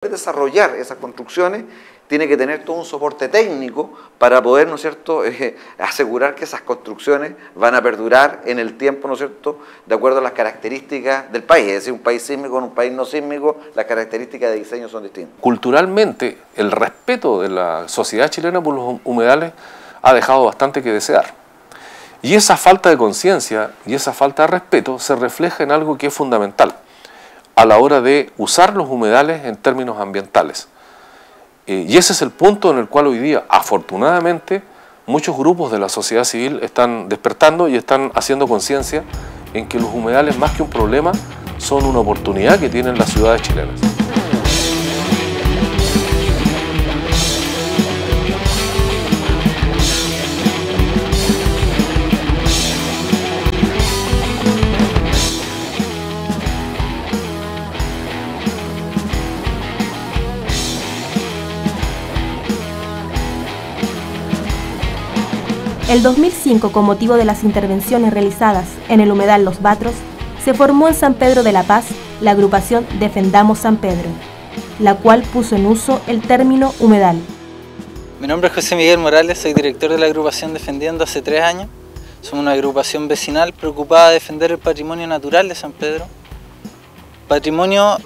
Desarrollar esas construcciones tiene que tener todo un soporte técnico para poder, ¿no es cierto?, asegurar que esas construcciones van a perdurar en el tiempo, ¿no es cierto?, de acuerdo a las características del país. Es decir, un país sísmico con un país no sísmico, las características de diseño son distintas. Culturalmente, el respeto de la sociedad chilena por los humedales ha dejado bastante que desear. Y esa falta de conciencia y esa falta de respeto se refleja en algo que es fundamental a la hora de usar los humedales en términos ambientales. Y ese es el punto en el cual hoy día, afortunadamente, muchos grupos de la sociedad civil están despertando y están haciendo conciencia en que los humedales, más que un problema, son una oportunidad que tienen las ciudades chilenas. El 2005, con motivo de las intervenciones realizadas en el humedal Los Batros, se formó en San Pedro de la Paz la agrupación Defendamos San Pedro, la cual puso en uso el término humedal. Mi nombre es José Miguel Morales, soy director de la agrupación Defendiendo hace 3 años. Somos una agrupación vecinal preocupada de defender el patrimonio natural de San Pedro. Patrimonio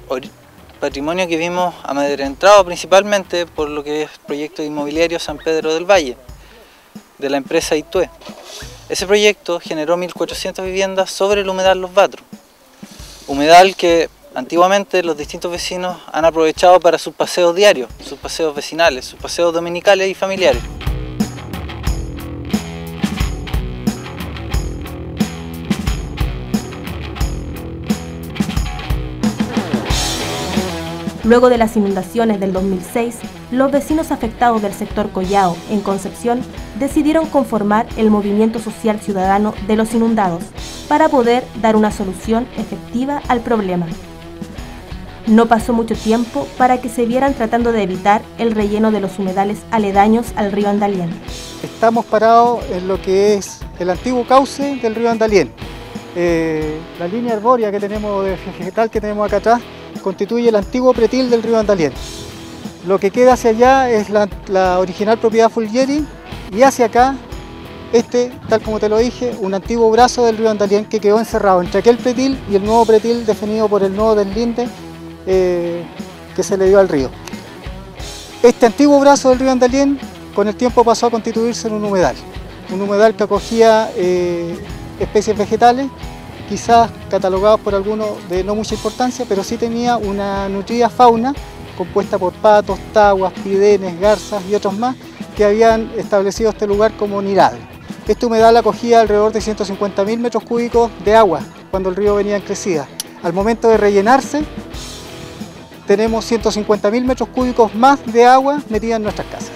que vimos amedrentado principalmente por lo que es el proyecto inmobiliario San Pedro del Valle, de la empresa Itue. Ese proyecto generó 1.400 viviendas sobre el humedal Los Batros, humedal que antiguamente los distintos vecinos han aprovechado para sus paseos diarios, sus paseos vecinales, sus paseos dominicales y familiares. Luego de las inundaciones del 2006, los vecinos afectados del sector Collao, en Concepción, decidieron conformar el Movimiento Social Ciudadano de los Inundados para poder dar una solución efectiva al problema. No pasó mucho tiempo para que se vieran tratando de evitar el relleno de los humedales aledaños al río Andalién. Estamos parados en lo que es el antiguo cauce del río Andalién. La línea arbórea que tenemos, de vegetal que tenemos acá atrás, constituye el antiguo pretil del río Andalién. Lo que queda hacia allá es la original propiedad Fulgieri y hacia acá, tal como te lo dije, un antiguo brazo del río Andalién que quedó encerrado entre aquel pretil y el nuevo pretil definido por el nuevo deslinde que se le dio al río. Este antiguo brazo del río Andalién con el tiempo pasó a constituirse en un humedal que acogía especies vegetales, quizás catalogados por algunos de no mucha importancia, pero sí tenía una nutrida fauna compuesta por patos, taguas, pidenes, garzas y otros más que habían establecido este lugar como nidal. Este humedal acogía alrededor de 150.000 metros cúbicos de agua cuando el río venía en crecida. Al momento de rellenarse, tenemos 150.000 metros cúbicos más de agua metida en nuestras casas.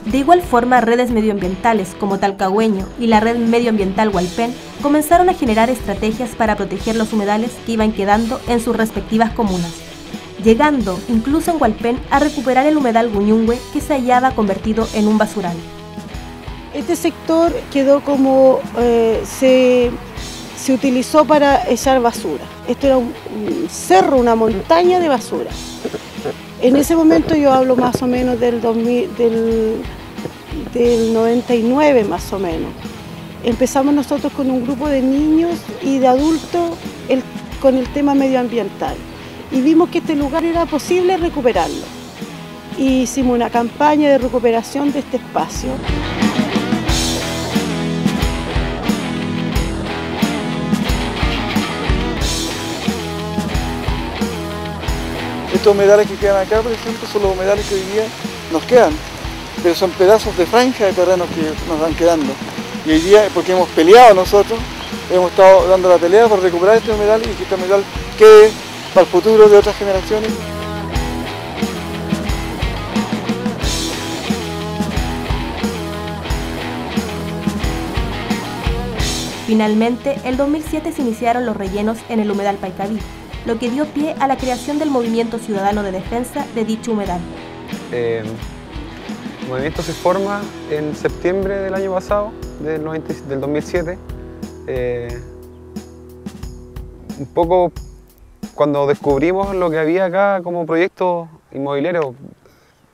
De igual forma, redes medioambientales como Talcahueño y la red medioambiental Hualpén comenzaron a generar estrategias para proteger los humedales que iban quedando en sus respectivas comunas, llegando incluso en Hualpén a recuperar el humedal Buñungüe que se hallaba convertido en un basural. Este sector quedó como se utilizó para echar basura. Esto era un cerro, una montaña de basura. En ese momento yo hablo más o menos del 99 más o menos. Empezamos nosotros con un grupo de niños y de adultos con el tema medioambiental y vimos que este lugar era posible recuperarlo. Y hicimos una campaña de recuperación de este espacio. Estos humedales que quedan acá, por ejemplo, son los humedales que hoy día nos quedan, pero son pedazos de franja de terrenos que nos van quedando. Y hoy día, porque hemos peleado nosotros, hemos estado dando la pelea por recuperar este humedal y que este humedal quede para el futuro de otras generaciones. Finalmente, el 2007 se iniciaron los rellenos en el humedal Paicaví, lo que dio pie a la creación del Movimiento Ciudadano de Defensa de dicho humedal. El movimiento se forma en septiembre del año pasado, del 2007, un poco cuando descubrimos lo que había acá como proyecto inmobiliario,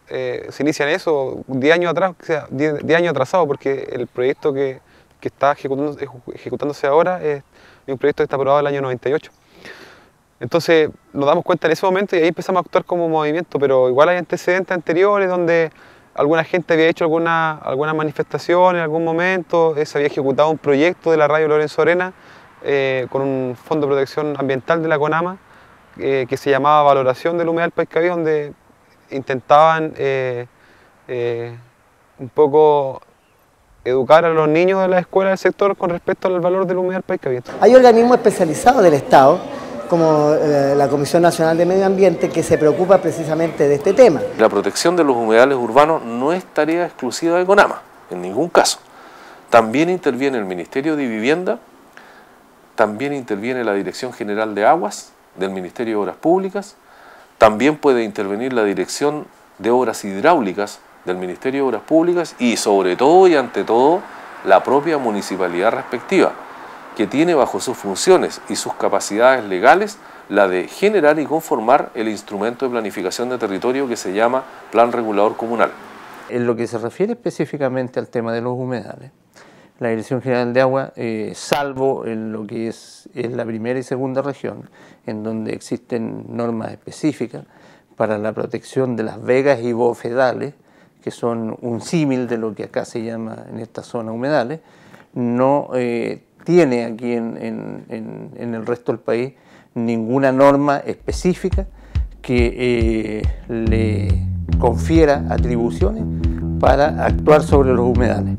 se inicia en eso 10 años atrás, o sea, 10 años atrasado, porque el proyecto que está ejecutándose ahora es un proyecto que está aprobado en el año 98. Entonces nos damos cuenta en ese momento y ahí empezamos a actuar como movimiento, pero igual hay antecedentes anteriores donde alguna gente había hecho alguna manifestación en algún momento, se había ejecutado un proyecto de la radio Lorenzo Arena con un fondo de protección ambiental de la CONAMA que se llamaba Valoración del Humedal Paiscaví, donde intentaban un poco educar a los niños de la escuela del sector con respecto al valor del humedal Paiscaví. Hay organismos especializados del Estado, como la Comisión Nacional de Medio Ambiente, que se preocupa precisamente de este tema. La protección de los humedales urbanos no es tarea exclusiva de CONAMA, en ningún caso. También interviene el Ministerio de Vivienda, también interviene la Dirección General de Aguas del Ministerio de Obras Públicas, también puede intervenir la Dirección de Obras Hidráulicas del Ministerio de Obras Públicas y sobre todo y ante todo la propia municipalidad respectiva, que tiene bajo sus funciones y sus capacidades legales la de generar y conformar el instrumento de planificación de territorio que se llama Plan Regulador Comunal. En lo que se refiere específicamente al tema de los humedales, la Dirección General de Agua, salvo en lo que es la primera y segunda región, en donde existen normas específicas para la protección de las vegas y bofedales, que son un símil de lo que acá se llama en esta zona humedales, no tiene aquí en el resto del país ninguna norma específica que le confiera atribuciones para actuar sobre los humedales.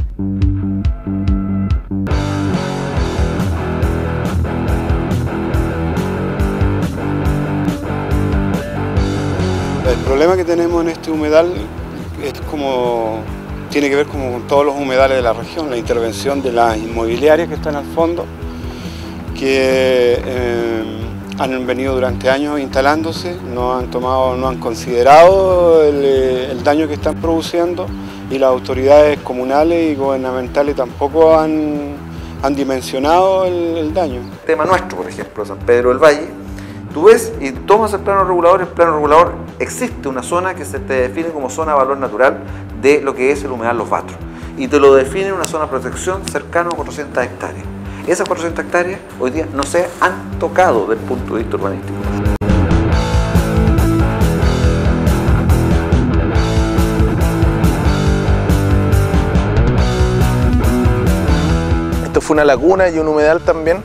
El problema que tenemos en este humedal tiene que ver como con todos los humedales de la región, la intervención de las inmobiliarias que están al fondo, que han venido durante años instalándose, no han considerado el daño que están produciendo y las autoridades comunales y gubernamentales tampoco han dimensionado el daño. El tema nuestro, por ejemplo, San Pedro del Valle, tú ves y tomas el plano regulador, existe una zona que se te define como zona de valor natural de lo que es el humedal Los Batros y te lo define una zona de protección cercana a 400 hectáreas. Esas 400 hectáreas hoy día no se han tocado desde el punto de vista urbanístico. Esto fue una laguna y un humedal también.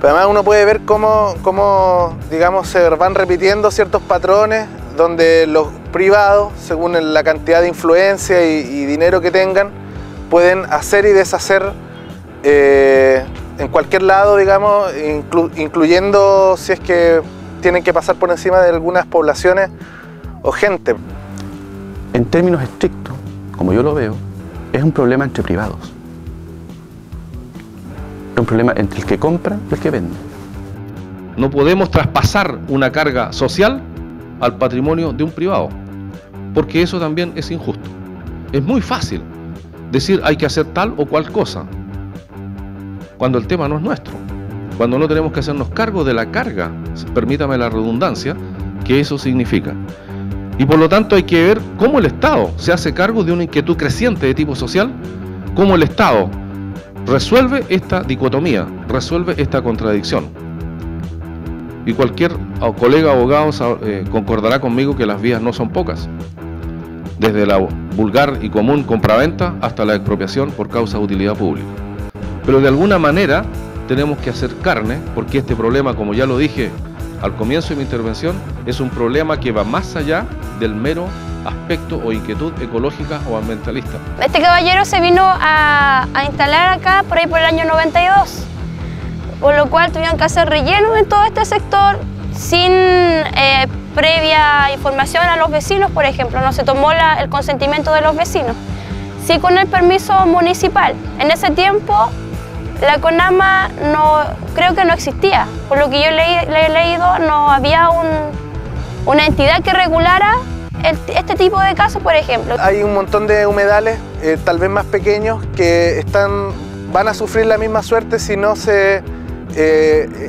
Pero además uno puede ver cómo digamos, se van repitiendo ciertos patrones donde los privados, según la cantidad de influencia y dinero que tengan, pueden hacer y deshacer en cualquier lado, digamos, incluyendo si es que tienen que pasar por encima de algunas poblaciones o gente. En términos estrictos, como yo lo veo, es un problema entre privados. Es un problema entre el que compra y el que vende. No podemos traspasar una carga social al patrimonio de un privado, porque eso también es injusto. Es muy fácil decir hay que hacer tal o cual cosa, cuando el tema no es nuestro, cuando no tenemos que hacernos cargo de la carga, permítame la redundancia, que eso significa. Y por lo tanto hay que ver cómo el Estado se hace cargo de una inquietud creciente de tipo social, cómo el Estado resuelve esta dicotomía, resuelve esta contradicción. Y cualquier colega abogado concordará conmigo que las vías no son pocas, desde la vulgar y común compraventa hasta la expropiación por causa de utilidad pública. Pero de alguna manera tenemos que hacer carne, porque este problema, como ya lo dije al comienzo de mi intervención, es un problema que va más allá del mero aspecto o inquietud ecológica o ambientalista. Este caballero se vino a instalar acá por ahí por el año 92, por lo cual tuvieron que hacer relleno en todo este sector sin previa información a los vecinos, por ejemplo. No se tomó el consentimiento de los vecinos, sí con el permiso municipal. En ese tiempo la CONAMA creo que no existía, por lo que yo he leído, no había una entidad que regulara este tipo de casos, por ejemplo. Hay un montón de humedales, tal vez más pequeños, que van a sufrir la misma suerte si no se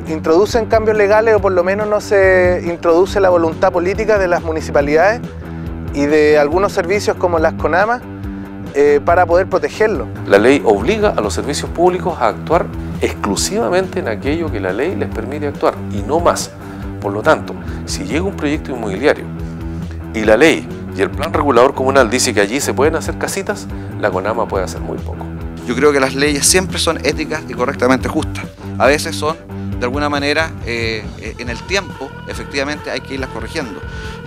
introducen cambios legales o por lo menos no se introduce la voluntad política de las municipalidades y de algunos servicios como las CONAMA para poder protegerlo. La ley obliga a los servicios públicos a actuar exclusivamente en aquello que la ley les permite actuar y no más. Por lo tanto, si llega un proyecto inmobiliario y la ley y el plan regulador comunal dice que allí se pueden hacer casitas, la CONAMA puede hacer muy poco. Yo creo que las leyes siempre son éticas y correctamente justas. A veces son, de alguna manera, en el tiempo, efectivamente hay que irlas corrigiendo.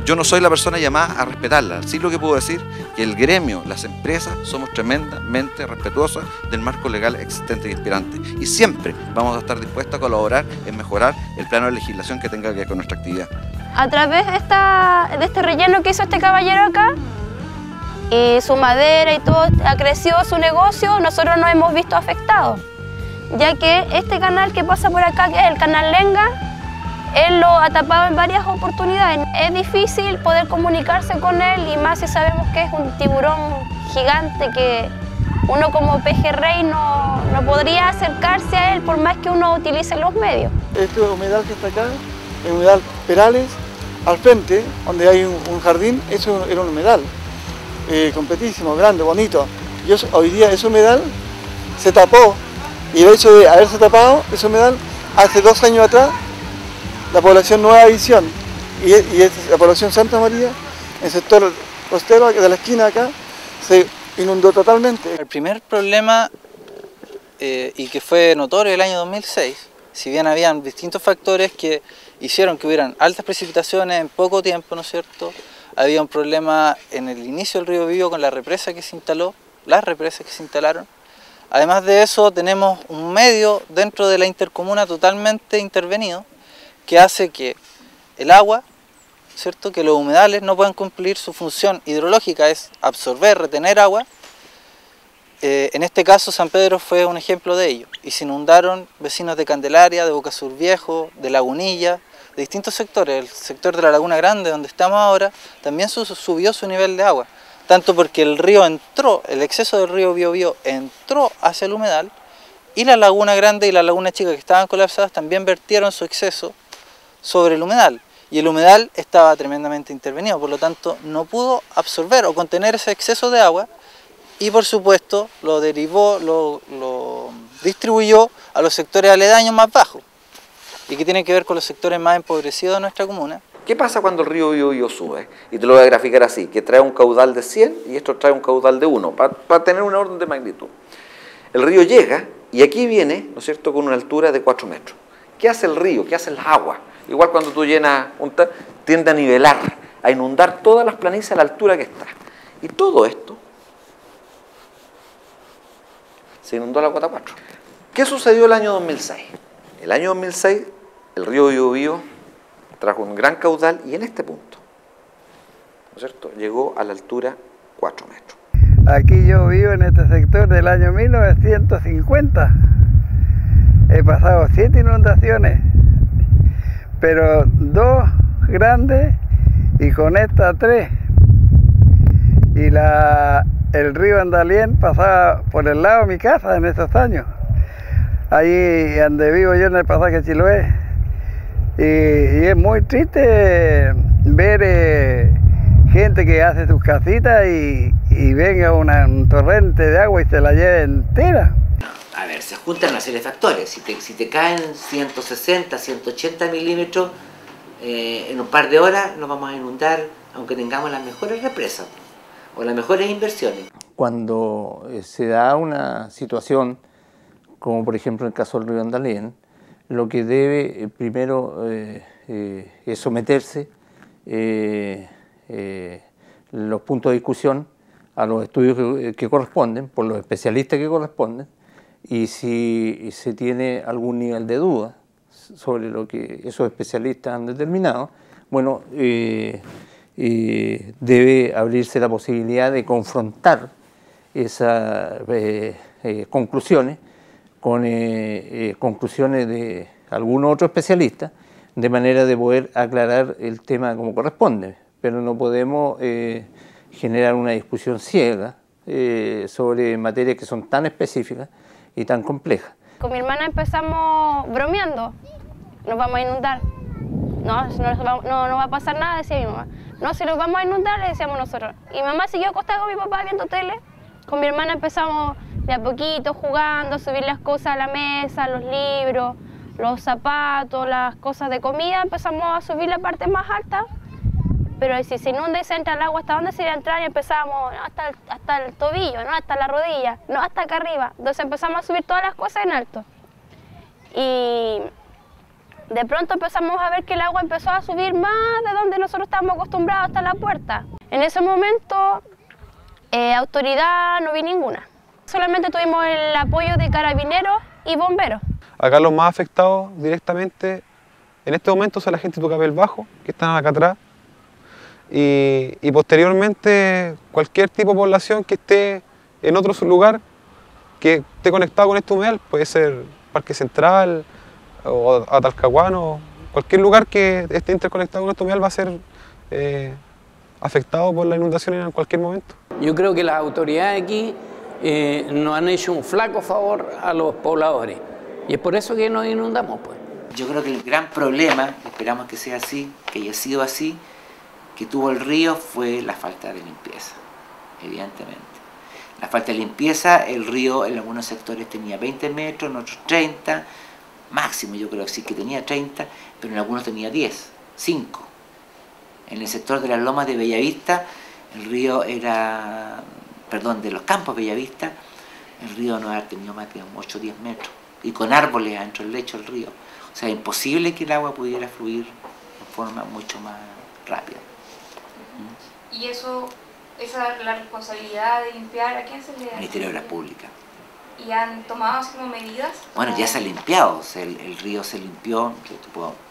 Yo no soy la persona llamada a respetarlas. Sí lo que puedo decir que el gremio, las empresas, somos tremendamente respetuosas del marco legal existente y inspirante. Y siempre vamos a estar dispuestos a colaborar en mejorar el plano de legislación que tenga que ver con nuestra actividad. A través de este relleno que hizo este caballero acá, y su madera y todo, ha crecido su negocio, nosotros nos hemos visto afectados, ya que este canal que pasa por acá, que es el canal Lenga, él lo ha tapado en varias oportunidades. Es difícil poder comunicarse con él y más si sabemos que es un tiburón gigante que uno como pejerrey no podría acercarse a él por más que uno utilice los medios. Este humedal que está acá, el humedal Perales, al frente, donde hay un jardín, eso era un humedal. Completísimo, grande, bonito. Hoy día ese humedal se tapó y el hecho de haberse tapado ese humedal hace 2 años atrás, la población Nueva Visión y la población Santa María, en el sector costero de la esquina acá, se inundó totalmente. El primer problema, y que fue notorio el año 2006, si bien habían distintos factores que hicieron que hubieran altas precipitaciones en poco tiempo, ¿no es cierto? Había un problema en el inicio del río Biobío con la represa que se instaló, las represas que se instalaron. Además de eso, tenemos un medio dentro de la intercomuna totalmente intervenido que hace que el agua, ¿cierto?, que los humedales no puedan cumplir su función hidrológica, es absorber, retener agua. En este caso, San Pedro fue un ejemplo de ello y se inundaron vecinos de Candelaria, de Bocasur Viejo, de Lagunilla, de distintos sectores. El sector de la Laguna Grande, donde estamos ahora, también subió su nivel de agua, tanto porque el río entró, el exceso del río Biobío entró hacia el humedal y la Laguna Grande y la Laguna Chica, que estaban colapsadas, también vertieron su exceso sobre el humedal y el humedal estaba tremendamente intervenido, por lo tanto no pudo absorber o contener ese exceso de agua y por supuesto lo derivó, lo distribuyó a los sectores aledaños más bajos y que tienen que ver con los sectores más empobrecidos de nuestra comuna. ¿Qué pasa cuando el río Biobío sube? Y te lo voy a graficar así, que trae un caudal de 100 y esto trae un caudal de 1, para tener una orden de magnitud. El río llega y aquí viene, ¿no es cierto?, con una altura de 4 metros. ¿Qué hace el río? ¿Qué hace las aguas? Igual cuando tú llenas tiende a nivelar, a inundar todas las planicies a la altura que está. Y todo esto se inundó a la cota 4. ¿Qué sucedió el año 2006? El año 2006 el río Biobío trajo un gran caudal y en este punto, ¿no es cierto?, llegó a la altura 4 metros. Aquí yo vivo en este sector del año 1950. He pasado 7 inundaciones, pero 2 grandes y con esta 3. Y el río Andalién pasaba por el lado de mi casa en estos años. Allí donde vivo yo en el pasaje Chiloé. Y es muy triste ver gente que hace sus casitas y venga un torrente de agua y se la lleve entera. A ver, se juntan una serie de factores. Si te caen 160, 180 milímetros en un par de horas, nos vamos a inundar, aunque tengamos las mejores represas o las mejores inversiones. Cuando se da una situación, como por ejemplo en el caso del río Andalién, lo que debe primero es someterse los puntos de discusión a los estudios que corresponden, por los especialistas que corresponden, y si se tiene algún nivel de duda sobre lo que esos especialistas han determinado, bueno, debe abrirse la posibilidad de confrontar esas conclusiones con conclusiones de algún otro especialista, de manera de poder aclarar el tema como corresponde, pero no podemos generar una discusión ciega sobre materias que son tan específicas y tan complejas. Con mi hermana empezamos bromeando, nos vamos a inundar. No va a pasar nada, decía mi mamá. No, si nos vamos a inundar, le decíamos nosotros. Y mi mamá siguió acostada con mi papá viendo tele. Con mi hermana empezamos de a poquito jugando, a subir las cosas a la mesa, los libros, los zapatos, las cosas de comida. Empezamos a subir la parte más alta. Pero si se inunda y se entra el agua, ¿hasta dónde se iba a entrar? Y empezábamos hasta el tobillo, ¿no? Hasta la rodilla, no hasta acá arriba. Entonces empezamos a subir todas las cosas en alto. Y de pronto empezamos a ver que el agua empezó a subir más de donde nosotros estábamos acostumbrados, hasta la puerta. En ese momento, autoridad no vi ninguna. Solamente tuvimos el apoyo de carabineros y bomberos. Acá los más afectados directamente en este momento son la gente de Tucapel Bajo, que están acá atrás. Y posteriormente cualquier tipo de población que esté en otro lugar que esté conectado con este humedal, puede ser Parque Central o Talcahuano, cualquier lugar que esté interconectado con este humedal va a ser afectado por la inundación en cualquier momento. Yo creo que las autoridades aquí nos han hecho un flaco favor a los pobladores y es por eso que nos inundamos, pues. Yo creo que el gran problema, esperamos que sea así, que haya sido así, que tuvo el río fue la falta de limpieza, evidentemente. La falta de limpieza, el río en algunos sectores tenía 20 metros, en otros 30, máximo yo creo que sí que tenía 30, pero en algunos tenía 10, 5. En el sector de las lomas de Bellavista, el río era, perdón, de los campos Bellavista, el río no había tenido más de 8 o 10 metros, y con árboles adentro del lecho del río. O sea, imposible que el agua pudiera fluir de forma mucho más rápida. ¿Y esa la responsabilidad de limpiar, a quién se le da? Ministerio de Obras Públicas. ¿Y han tomado así como medidas? Bueno, ya se ha limpiado, o sea, el río se limpió,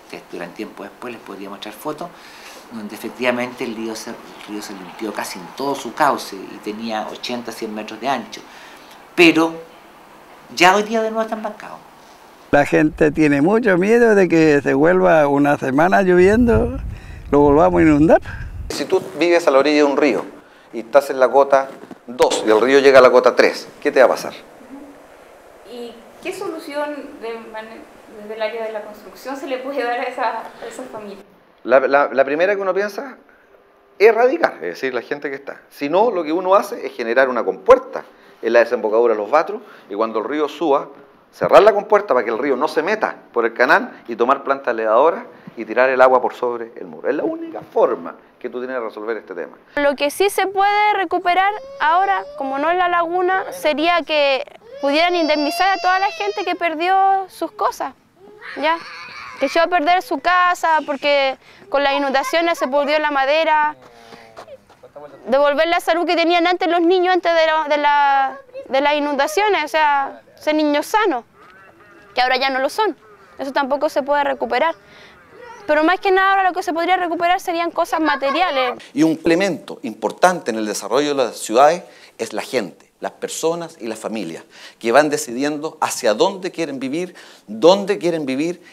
que durante tiempo después les podría mostrar fotos, donde efectivamente el río se limpió casi en todo su cauce y tenía 80, 100 metros de ancho. Pero ya hoy día de nuevo están bancados. La gente tiene mucho miedo de que se vuelva una semana lloviendo, lo volvamos a inundar. Si tú vives a la orilla de un río y estás en la cota 2 y el río llega a la cota 3, ¿qué te va a pasar? ¿Y qué solución desde el área de la construcción se le puede dar a esa familia? La primera que uno piensa es erradicar, es decir, la gente que está. Si no, lo que uno hace es generar una compuerta en la desembocadura de los Batros y cuando el río suba, cerrar la compuerta para que el río no se meta por el canal y tomar plantas elevadoras y tirar el agua por sobre el muro. Es la única forma que tú tienes de resolver este tema. Lo que sí se puede recuperar ahora, como no es la laguna, sería que pudieran indemnizar a toda la gente que perdió sus cosas, ¿ya? Que llegó a perder su casa porque con las inundaciones se perdió la madera, devolver la salud que tenían antes los niños antes de las inundaciones, o sea, ser niños sanos, que ahora ya no lo son. Eso tampoco se puede recuperar. Pero más que nada ahora lo que se podría recuperar serían cosas materiales. Y un elemento importante en el desarrollo de las ciudades es la gente, las personas y las familias, que van decidiendo hacia dónde quieren vivir,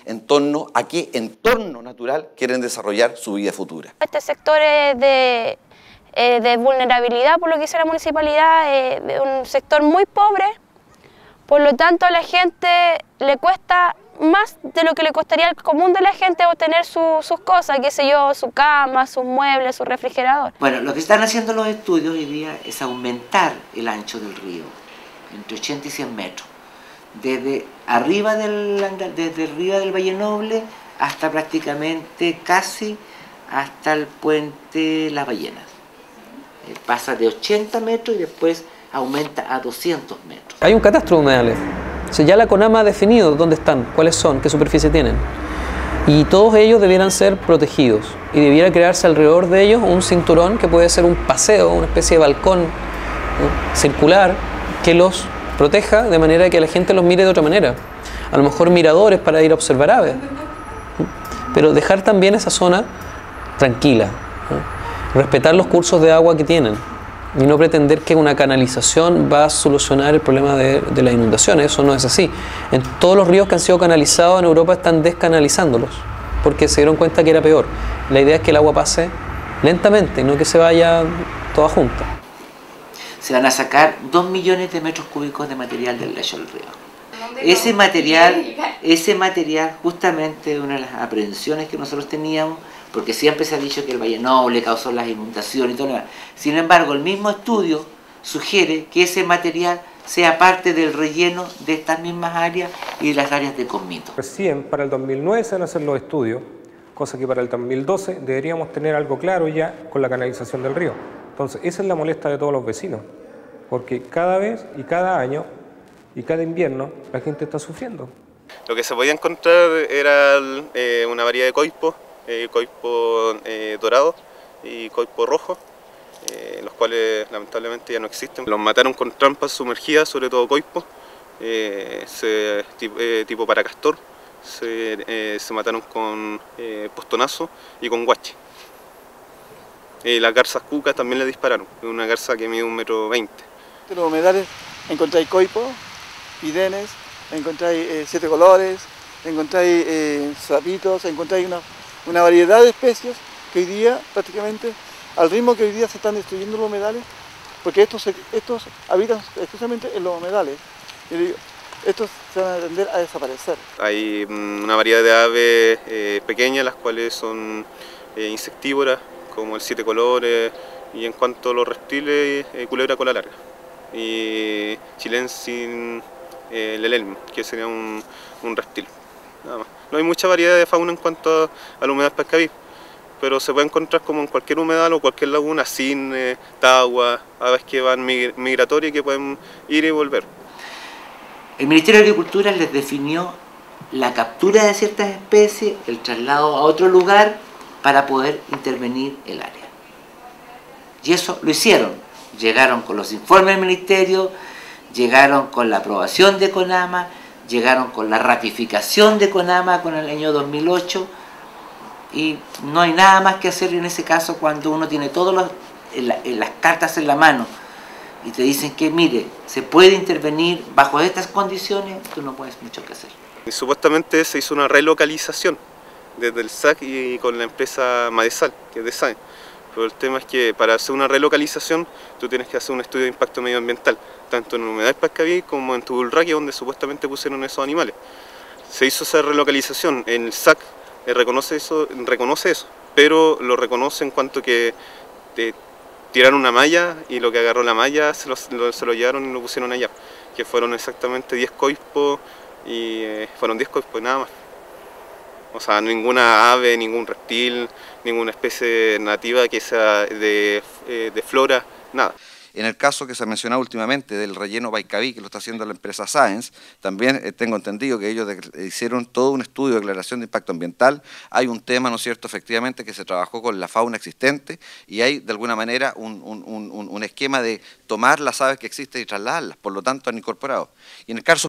en torno a qué entorno natural quieren desarrollar su vida futura. Este sector es de vulnerabilidad, por lo que dice la municipalidad, de un sector muy pobre, por lo tanto a la gente le cuesta más de lo que le costaría al común de la gente obtener sus cosas, qué sé yo, su cama, sus muebles, su refrigerador. Bueno, lo que están haciendo los estudios hoy día es aumentar el ancho del río, entre 80 y 100 metros, desde arriba del Valle Noble hasta prácticamente casi hasta el puente Las Ballenas. Pasa de 80 metros y después aumenta a 200 metros. Hay un catastro de humedales. O sea, ya la CONAMA ha definido dónde están, cuáles son, qué superficie tienen. Y todos ellos debieran ser protegidos. Y debiera crearse alrededor de ellos un cinturón que puede ser un paseo, una especie de balcón circular que los proteja de manera que la gente los mire de otra manera. A lo mejor miradores para ir a observar aves. Pero dejar también esa zona tranquila. Respetar los cursos de agua que tienen. Y no pretender que una canalización va a solucionar el problema de las inundaciones. Eso no es así. En todos los ríos que han sido canalizados en Europa están descanalizándolos, porque se dieron cuenta que era peor. La idea es que el agua pase lentamente, no que se vaya toda junta. Se van a sacar 2 millones de metros cúbicos de material del lecho del río. ese material justamente una de las aprehensiones que nosotros teníamos, porque siempre se ha dicho que el Valle Noble causó las inundaciones y todo lo demás. Sin embargo, el mismo estudio sugiere que ese material sea parte del relleno de estas mismas áreas y de las áreas de Comito. Recién para el 2009 se van a hacer los estudios, cosa que para el 2012 deberíamos tener algo claro ya con la canalización del río. Entonces, esa es la molestia de todos los vecinos, porque cada vez y cada año y cada invierno la gente está sufriendo. Lo que se podía encontrar era una variedad de coipos, coipo dorado y coipo rojo, los cuales lamentablemente ya no existen. Los mataron con trampas sumergidas, sobre todo coipos, tipo paracastor, se mataron con postonazo y con guache. Las garzas cucas también le dispararon, una garza que mide 1,20 m. En los humedales encontráis coipos, pidenes, encontráis 7 colores, encontráis sapitos, encontráis una variedad de especies que hoy día prácticamente, al ritmo que hoy día se están destruyendo los humedales, porque estos habitan exclusivamente en los humedales, y digo, estos se van a tender a desaparecer. Hay una variedad de aves pequeñas, las cuales son insectívoras, como el 7 colores, y en cuanto a los reptiles, culebra cola larga, y chilensis lelelm, que sería un reptil, nada más. No hay mucha variedad de fauna en cuanto a la humedal Pascaví, pero se puede encontrar como en cualquier humedal o cualquier laguna, cisne, tagua, aves que van migratorias y que pueden ir y volver. El Ministerio de Agricultura les definió la captura de ciertas especies, el traslado a otro lugar para poder intervenir el área. Y eso lo hicieron. Llegaron con los informes del Ministerio, llegaron con la aprobación de CONAMA, llegaron con la ratificación de CONAMA con el año 2008, y no hay nada más que hacer en ese caso cuando uno tiene todas las cartas en la mano y te dicen que, mire, se puede intervenir bajo estas condiciones, tú no puedes mucho que hacer. Y supuestamente se hizo una relocalización desde el SAC y con la empresa Madesal, que es de SAE. Pero el tema es que para hacer una relocalización tú tienes que hacer un estudio de impacto medioambiental, tanto en el humedal Pascaví como en Tubulraquia, donde supuestamente pusieron esos animales. Se hizo esa relocalización, en el SAC reconoce eso, pero lo reconoce en cuanto que tiraron una malla y lo que agarró la malla se lo llevaron y lo pusieron allá, que fueron exactamente 10 coipos y fueron 10 coipos y nada más. O sea, ninguna ave, ningún reptil, ninguna especie nativa que sea de flora, nada. En el caso que se ha mencionado últimamente del relleno Baicaví, que lo está haciendo la empresa Sáenz, también tengo entendido que ellos hicieron todo un estudio de declaración de impacto ambiental. Hay un tema, ¿no es cierto?, efectivamente, que se trabajó con la fauna existente y hay, de alguna manera, un esquema de tomar las aves que existen y trasladarlas. Por lo tanto, han incorporado. Y en el caso